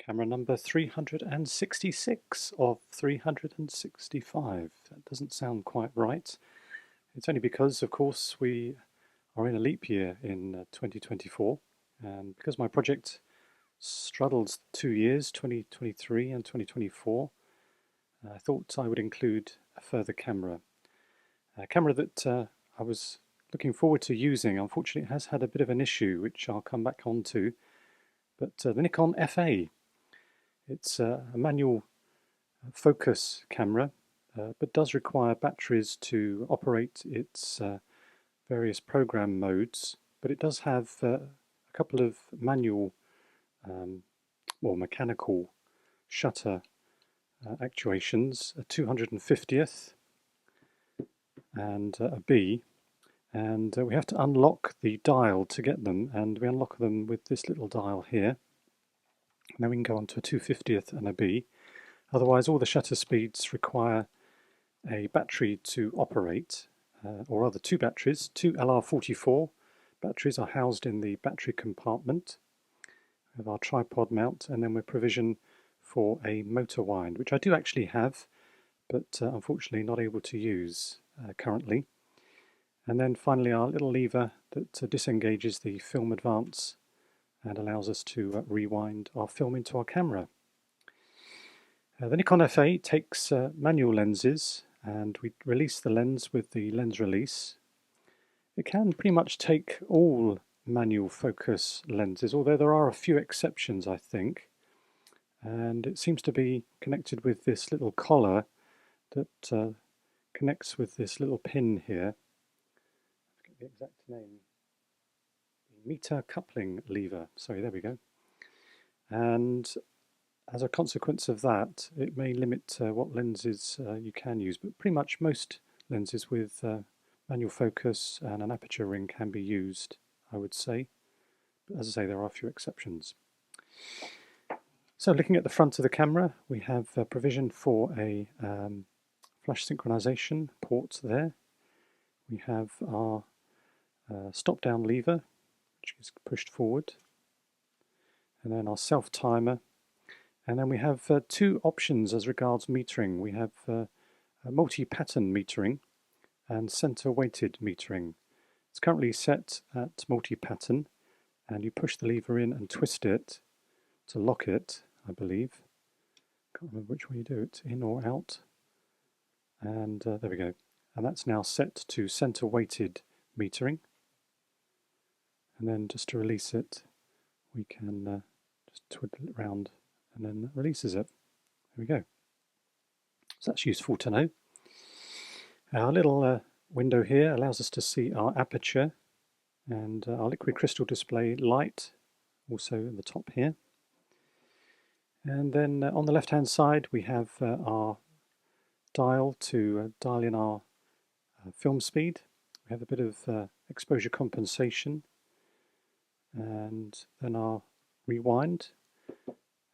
Camera number 366 of 365. That doesn't sound quite right. It's only because, of course, we are in a leap year in 2024, and because my project straddles 2 years, 2023 and 2024, I thought I would include a further camera. A camera that I was looking forward to using. Unfortunately, it has had a bit of an issue, which I'll come back onto, but the Nikon FA. It's a manual focus camera, but does require batteries to operate its various program modes. But it does have a couple of manual or mechanical shutter actuations, a 250th and a B, and we have to unlock the dial to get them, and we unlock them with this little dial here. And then we can go on to a 250th and a B. Otherwise, all the shutter speeds require a battery to operate, or rather two batteries. Two LR44 batteries are housed in the battery compartment of our tripod mount, and then we're provisioned for a motor wind, which I do actually have, but unfortunately not able to use currently. And then finally our little lever that disengages the film advance and allows us to rewind our film into our camera. The Nikon FA takes manual lenses, and we release the lens with the lens release. It can pretty much take all manual focus lenses, although there are a few exceptions, I think. And it seems to be connected with this little collar that connects with this little pin here. I forget the exact name. Meter coupling lever. Sorry, there we go. And as a consequence of that, it may limit what lenses you can use, but pretty much most lenses with manual focus and an aperture ring can be used, I would say. But as I say, there are a few exceptions. So looking at the front of the camera, we have provision for a flash synchronization port there. We have our stop-down lever, which is pushed forward, and then our self-timer, and then we have two options as regards metering. We have a multi-pattern metering and center-weighted metering. It's currently set at multi-pattern, and you push the lever in and twist it to lock it, I believe. Can't remember which way you do it, in or out. And there we go. And that's now set to center-weighted metering. And then just to release it, we can just twiddle it around, and then that releases it. There we go. So that's useful to know. Our little window here allows us to see our aperture and our liquid crystal display light, also at the top here. And then on the left hand side we have our dial to dial in our film speed. We have a bit of exposure compensation, and then our rewind,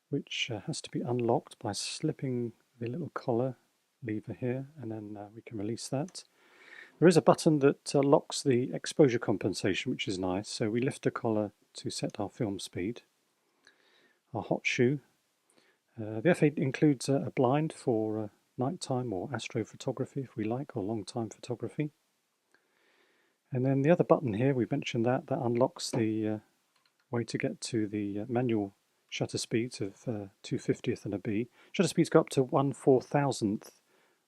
which has to be unlocked by slipping the little collar lever here, and then we can release that. There is a button that locks the exposure compensation, which is nice, so we lift the collar to set our film speed. Our hot shoe. The FA includes a blind for nighttime or astrophotography if we like, or long time photography. And then the other button here, we mentioned that unlocks the way to get to the manual shutter speeds of 250th and a B. Shutter speeds go up to 1/4000th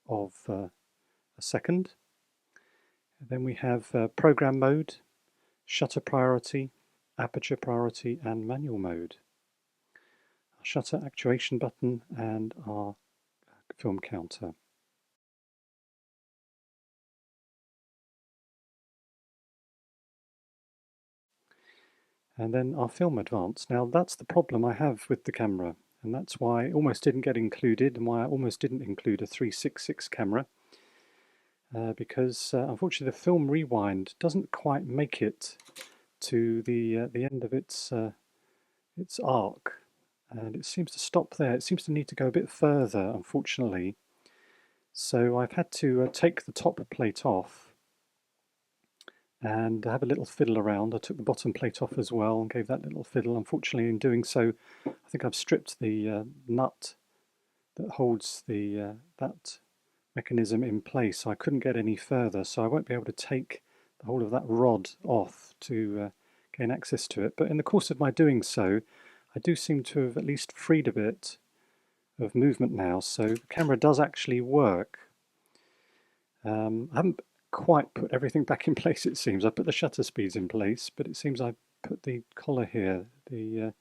of a second. And then we have program mode, shutter priority, aperture priority, and manual mode. Our shutter actuation button and our film counter. And then our film advance. Now that's the problem I have with the camera, and that's why it almost didn't get included, and why I almost didn't include a 366 camera, because unfortunately the film rewind doesn't quite make it to the end of its arc, and it seems to stop there. It seems to need to go a bit further, unfortunately. So I've had to take the top plate off and have a little fiddle around. I took the bottom plate off as well and gave that little fiddle. Unfortunately, in doing so, I think I've stripped the nut that holds that mechanism in place, so I couldn't get any further, so I won't be able to take the whole of that rod off to gain access to it. But in the course of my doing so, I do seem to have at least freed a bit of movement now, so the camera does actually work. I haven't quite put everything back in place, it seems. I put the shutter speeds in place, but it seems I put the collar here. The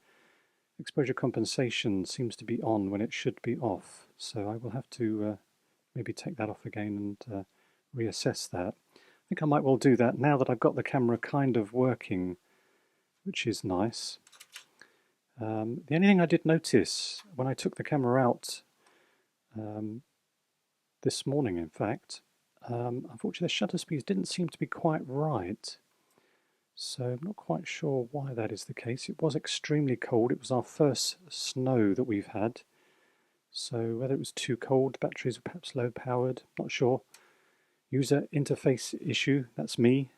exposure compensation seems to be on when it should be off, so I will have to maybe take that off again and reassess that. I think I might well do that now that I've got the camera kind of working, which is nice. The only thing I did notice when I took the camera out this morning, in fact, unfortunately the shutter speeds didn't seem to be quite right. So I'm not quite sure why that is the case. It was extremely cold. It was our first snow that we've had. So whether it was too cold, batteries were perhaps low powered, not sure. User interface issue, that's me,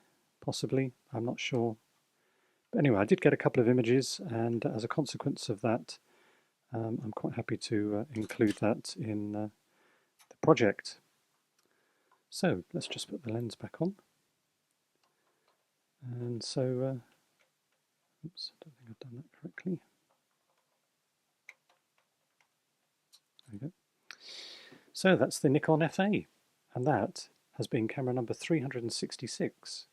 possibly, I'm not sure. But anyway, I did get a couple of images, and as a consequence of that, I'm quite happy to include that in the project. So let's just put the lens back on. And so, oops, I don't think I've done that correctly. There we go. So that's the Nikon FA, and that has been camera number 366.